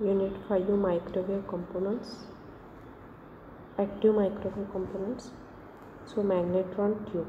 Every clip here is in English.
Unit 5 microwave components, active microwave components. So magnetron tube.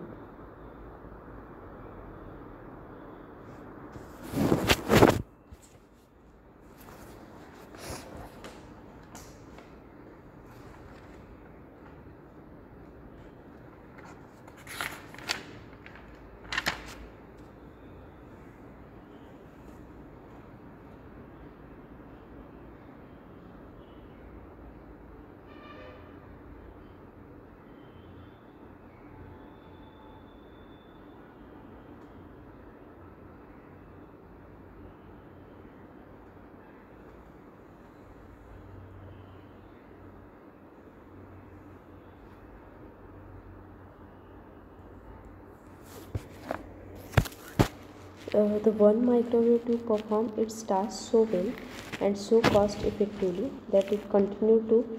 The one microwave tube performed its task so well and so cost effectively that it continued to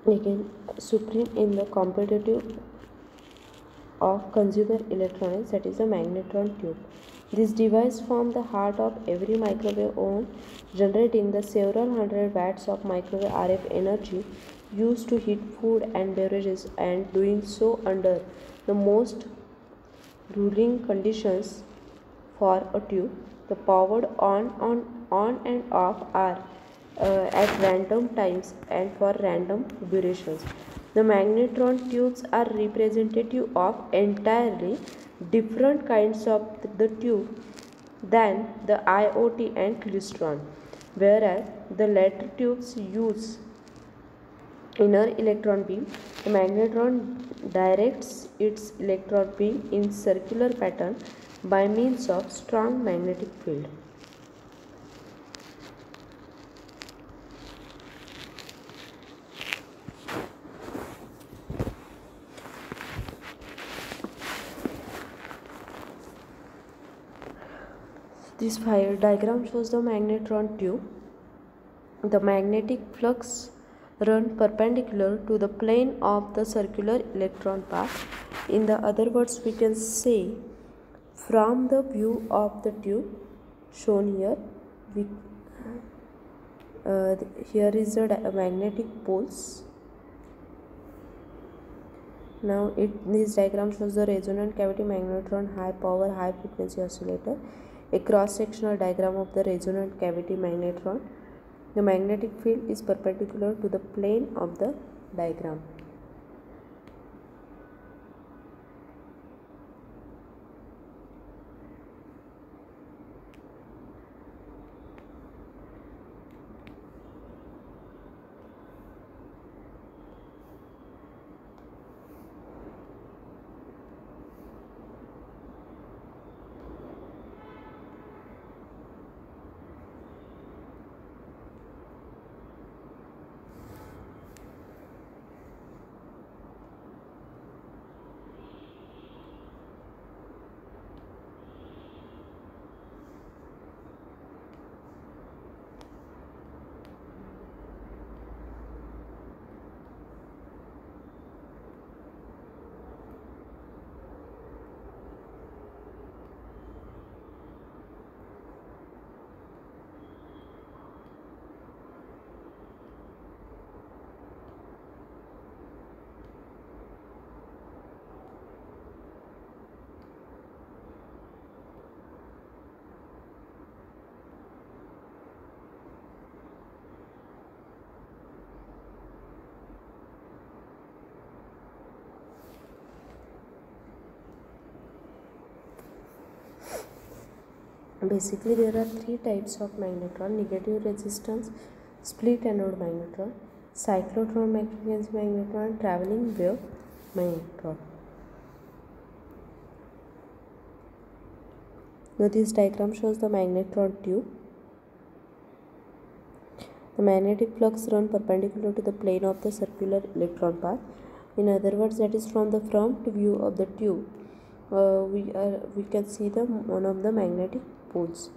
again supreme in the competitive of consumer electronics, that is a magnetron tube. This device formed the heart of every microwave oven, generating the several hundred watts of microwave RF energy used to heat food and beverages, and doing so under the most ruling conditions for a tube. The powered on and off are at random times and for random durations. The magnetron tubes are representative of entirely different kinds of the tube than the IoT and klystron, whereas the latter tubes use inner electron beam. The magnetron directs its electron beam in circular pattern by means of strong magnetic field. This fire diagram shows the magnetron tube. The magnetic flux run perpendicular to the plane of the circular electron path. In the other words, we can say from the view of the tube shown here, here is the magnetic poles. Now this diagram shows the resonant cavity magnetron high power high frequency oscillator, a cross sectional diagram of the resonant cavity magnetron. The magnetic field is perpendicular to the plane of the diagram. Basically, there are three types of magnetron: negative resistance, split anode magnetron, cyclotron magnetron, traveling wave magnetron. Now this diagram shows the magnetron tube. The magnetic flux run perpendicular to the plane of the circular electron path. In other words, that is from the front view of the tube, we can see the one of the magnetic poles.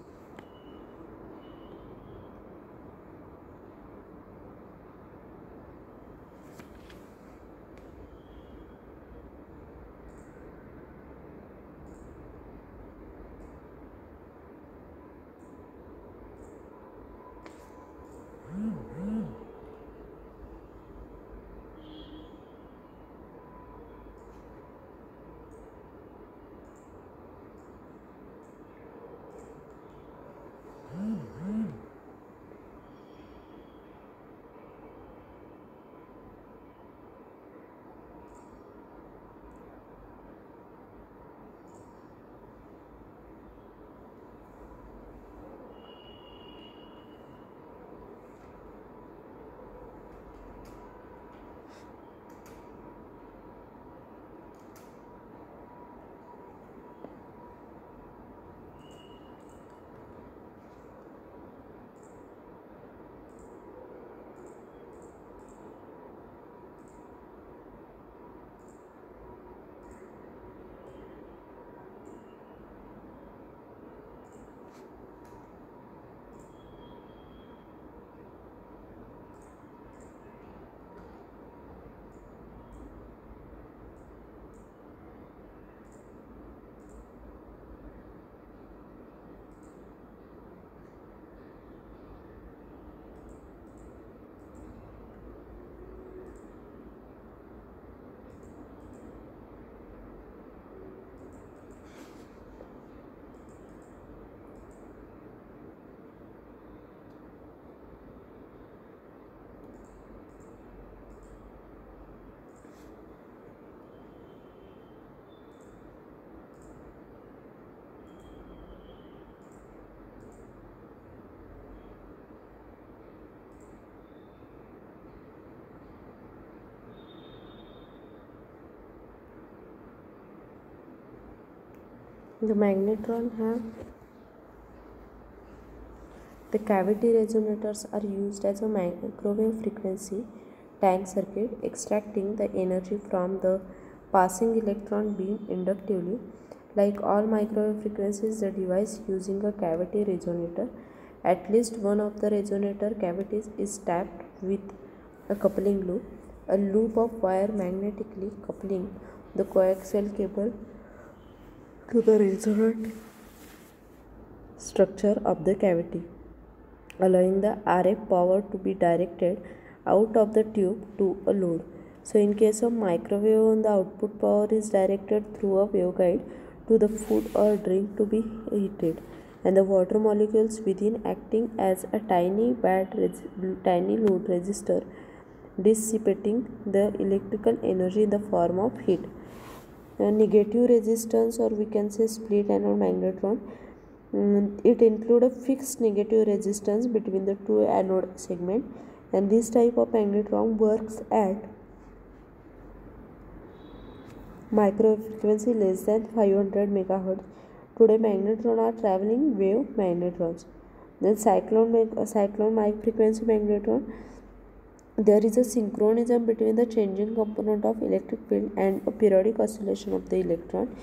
The magnetron have the cavity resonators are used as a microwave frequency tank circuit, extracting the energy from the passing electron beam inductively. Like all microwave frequencies, the device using a cavity resonator, at least one of the resonator cavities is tapped with a coupling loop, a loop of wire magnetically coupling the coaxial cable to the resonant structure of the cavity, allowing the RF power to be directed out of the tube to a load. So in case of microwave, the output power is directed through a waveguide to the food or drink to be heated, and the water molecules within acting as a tiny load resistor, dissipating the electrical energy in the form of heat. A negative resistance, or we can say split anode magnetron, it includes a fixed negative resistance between the two anode segments, and this type of magnetron works at microwave frequency less than 500 megahertz. Today magnetron are traveling wave magnetrons. Then cyclone mic frequency magnetron, there is a synchronism between the changing component of electric field and a periodic oscillation of the electron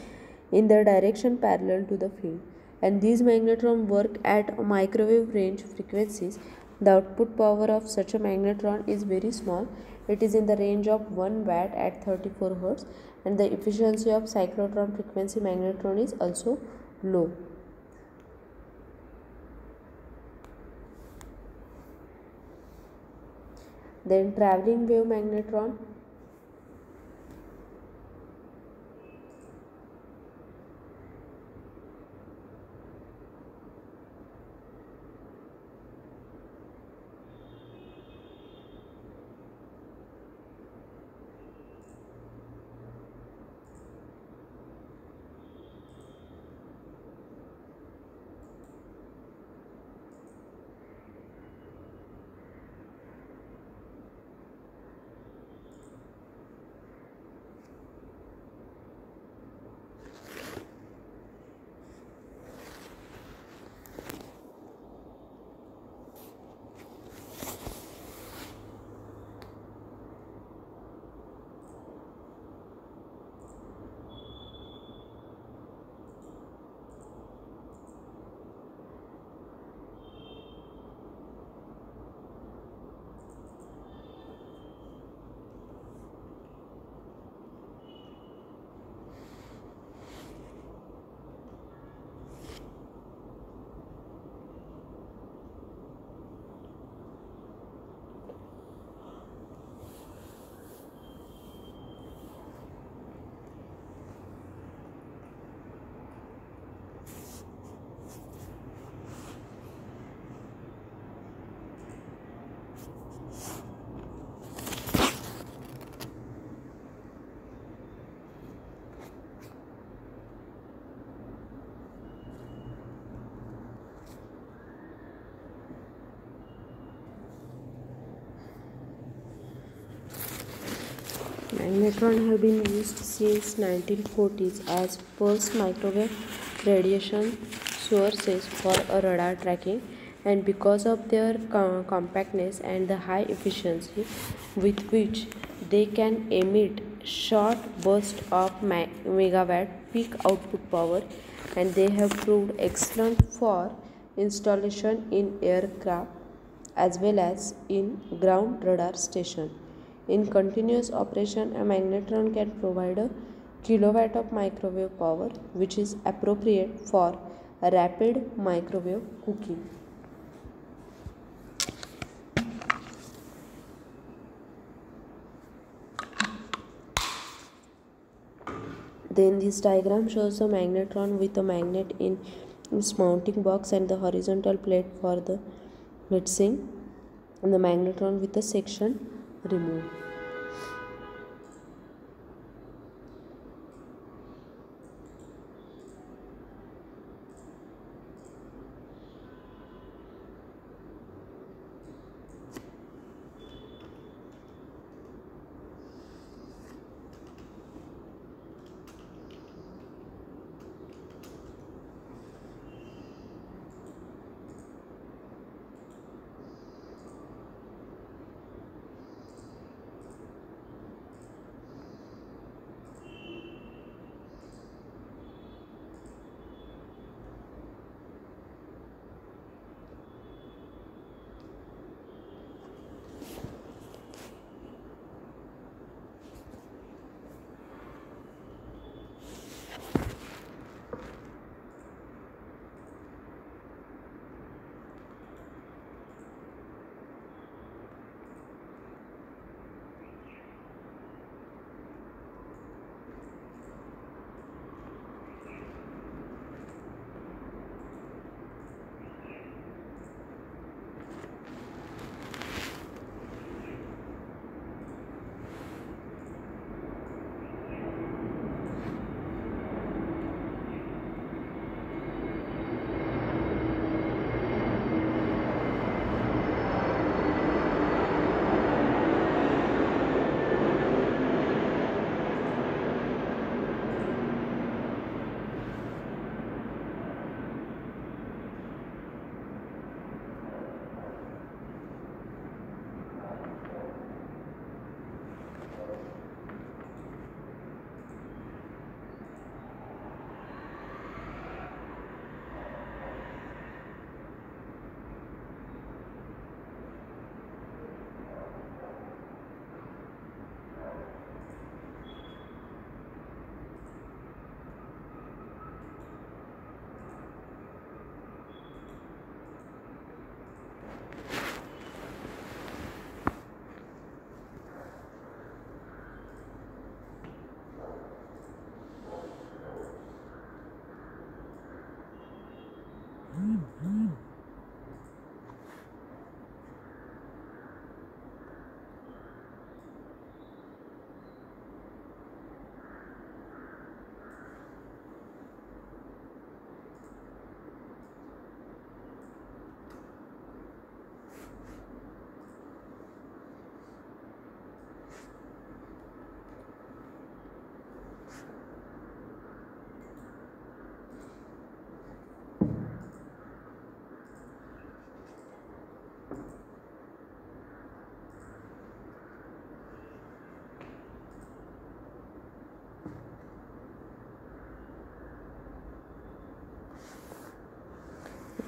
in their direction parallel to the field, and these magnetrons work at microwave range frequencies. The output power of such a magnetron is very small. It is in the range of 1 watt at 34 Hz, and the efficiency of cyclotron frequency magnetron is also low. Then traveling wave magnetron, magnetron have been used since 1940s as pulsed microwave radiation sources for a radar tracking, and because of their compactness and the high efficiency with which they can emit short bursts of megawatt peak output power, and they have proved excellent for installation in aircraft as well as in ground radar station. In continuous operation, a magnetron can provide a kilowatt of microwave power, which is appropriate for rapid microwave cooking. Then this diagram shows the magnetron with a magnet in its mounting box and the horizontal plate for the heatsink, and the magnetron with the section removed.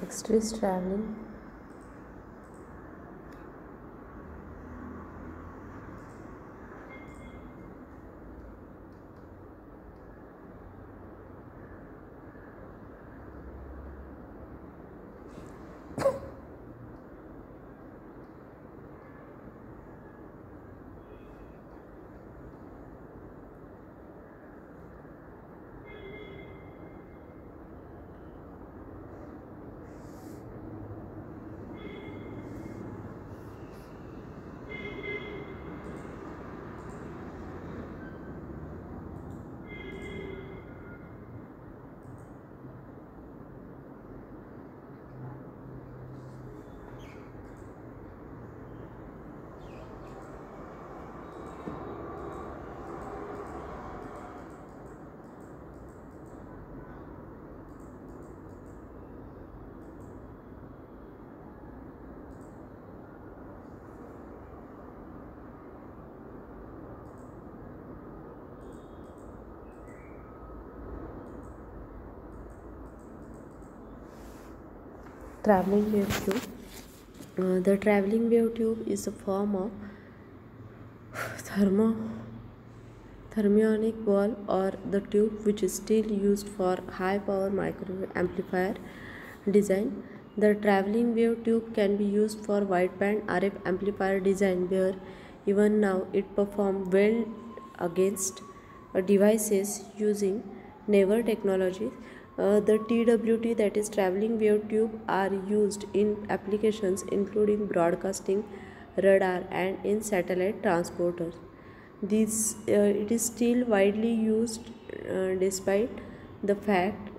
Next is traveling. Traveling wave tube. The traveling wave tube is a form of thermionic ball or the tube which is still used for high power microwave amplifier design. The traveling wave tube can be used for wideband RF amplifier design where even now it performs well against devices using newer technologies. The TWT, that is traveling wave tube, are used in applications including broadcasting, radar and in satellite transporters. It is still widely used despite the fact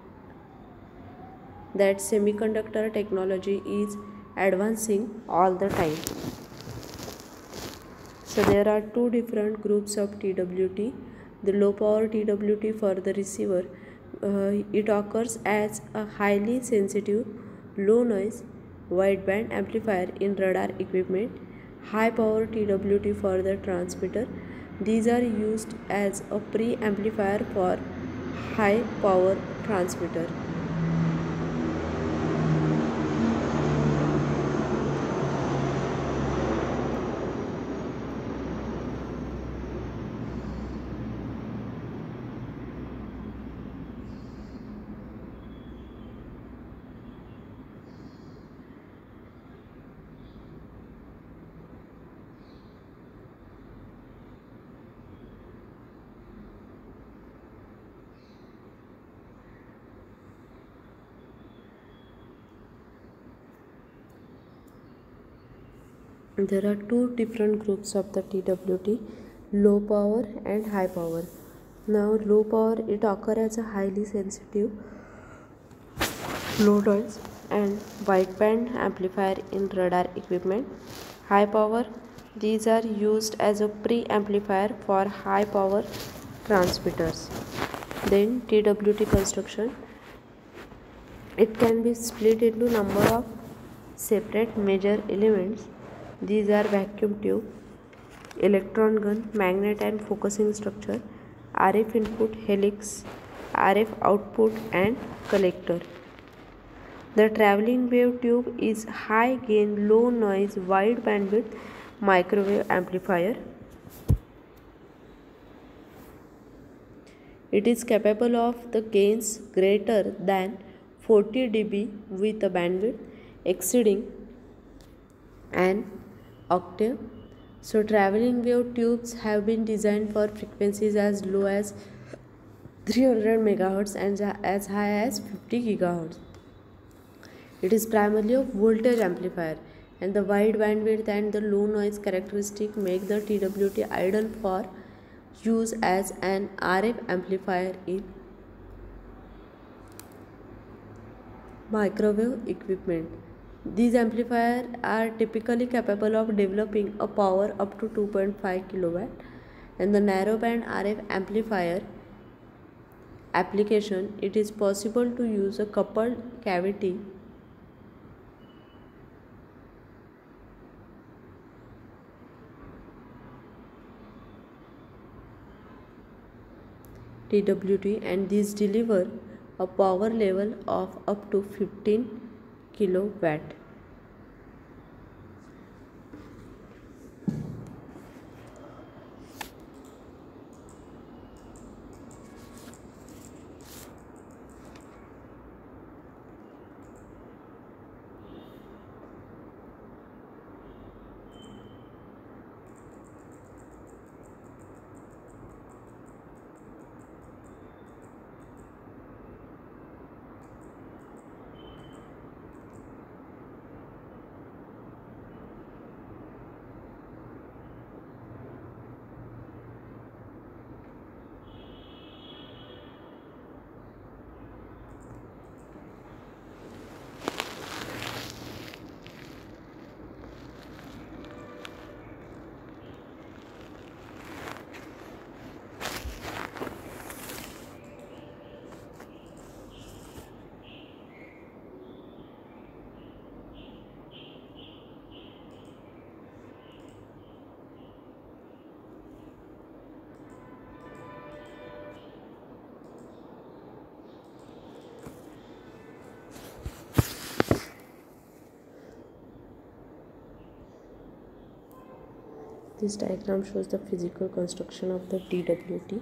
that semiconductor technology is advancing all the time. So there are two different groups of TWT. The low power TWT for the receiver, it occurs as a highly sensitive, low noise, wideband amplifier in radar equipment. High power TWT for the transmitter. These are used as a pre-amplifier for high power transmitter. There are two different groups of the TWT, low power and high power. Now low power, it occurs as a highly sensitive, low noise and wideband amplifier in radar equipment. High power, these are used as a pre-amplifier for high power transmitters. Then TWT construction, it can be split into number of separate major elements. These are vacuum tube, electron gun, magnet and focusing structure, RF input, helix, RF output and collector. The traveling wave tube is high gain, low noise, wide bandwidth microwave amplifier. It is capable of the gains greater than 40 dB with a bandwidth exceeding an octave. So traveling wave tubes have been designed for frequencies as low as 300 MHz and as high as 50 GHz. It is primarily a voltage amplifier, and the wide bandwidth and the low noise characteristic make the TWT ideal for use as an RF amplifier in microwave equipment. These amplifiers are typically capable of developing a power up to 2.5 kW, and the narrowband RF amplifier application, it is possible to use a coupled cavity TWT, and these deliver a power level of up to 15 kilowatt. This diagram shows the physical construction of the DWT.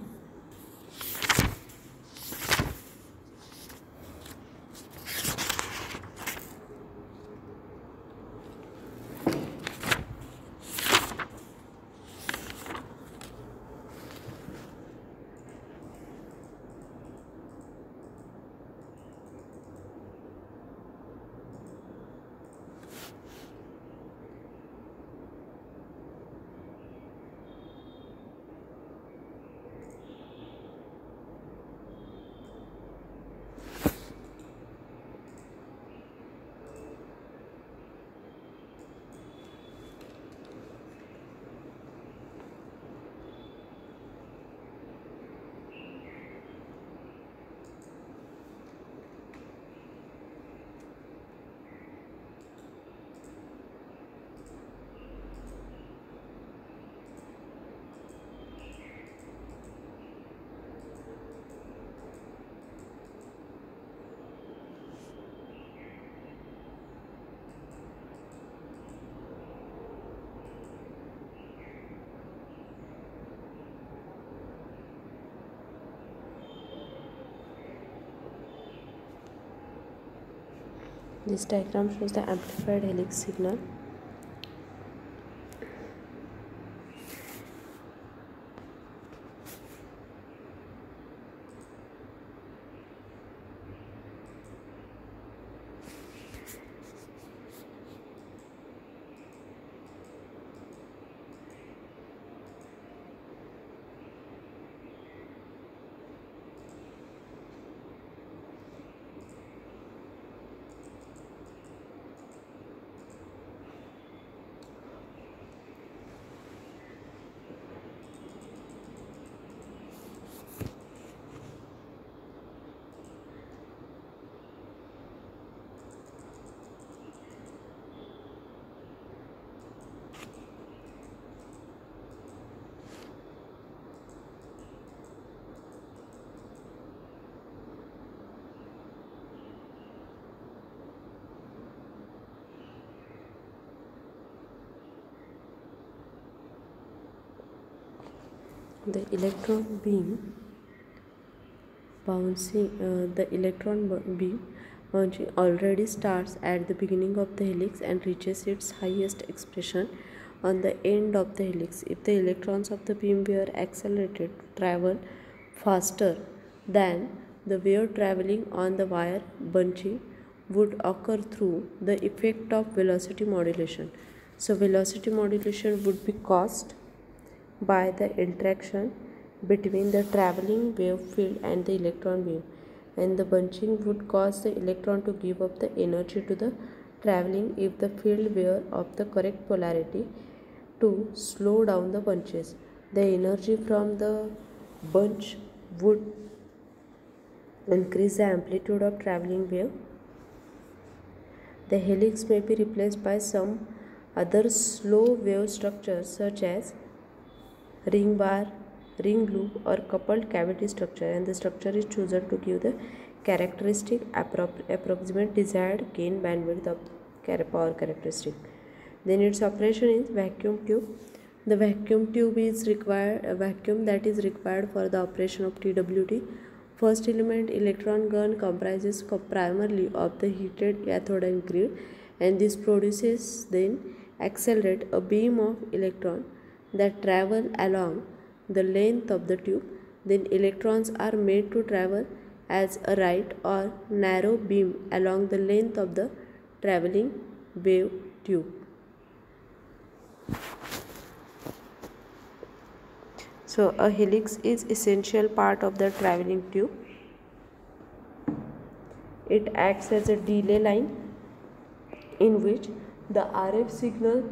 This diagram shows the amplified helix signal. The electron beam bouncing already starts at the beginning of the helix and reaches its highest expression on the end of the helix. If the electrons of the beam were accelerated to travel faster than the wave traveling on the wire, bunching would occur through the effect of velocity modulation. So velocity modulation would be caused by the interaction between the traveling wave field and the electron beam, and the bunching would cause the electron to give up the energy to the traveling if the field were of the correct polarity to slow down the bunches. The energy from the bunch would increase the amplitude of traveling wave. The helix may be replaced by some other slow wave structures such as ring bar, ring loop or coupled cavity structure, and the structure is chosen to give the characteristic approximate desired gain bandwidth of power characteristic. Then its operation is vacuum tube. The vacuum tube is required, a vacuum that is required for the operation of TWT. First element electron gun comprises primarily of the heated cathode grid, and this produces then accelerate a beam of electron that travel along the length of the tube. Then electrons are made to travel as a right or narrow beam along the length of the traveling wave tube. So a helix is essential part of the traveling tube. It acts as a delay line in which the RF signal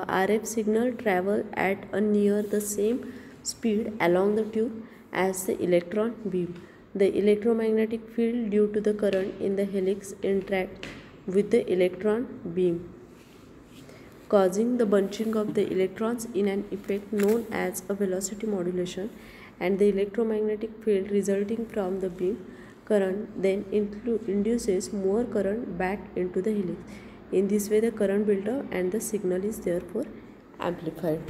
RF signal travel at a near the same speed along the tube as the electron beam. The electromagnetic field due to the current in the helix interacts with the electron beam, causing the bunching of the electrons in an effect known as a velocity modulation, and the electromagnetic field resulting from the beam current then induces more current back into the helix. In this way, the current built up and the signal is therefore amplified.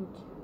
Thank you.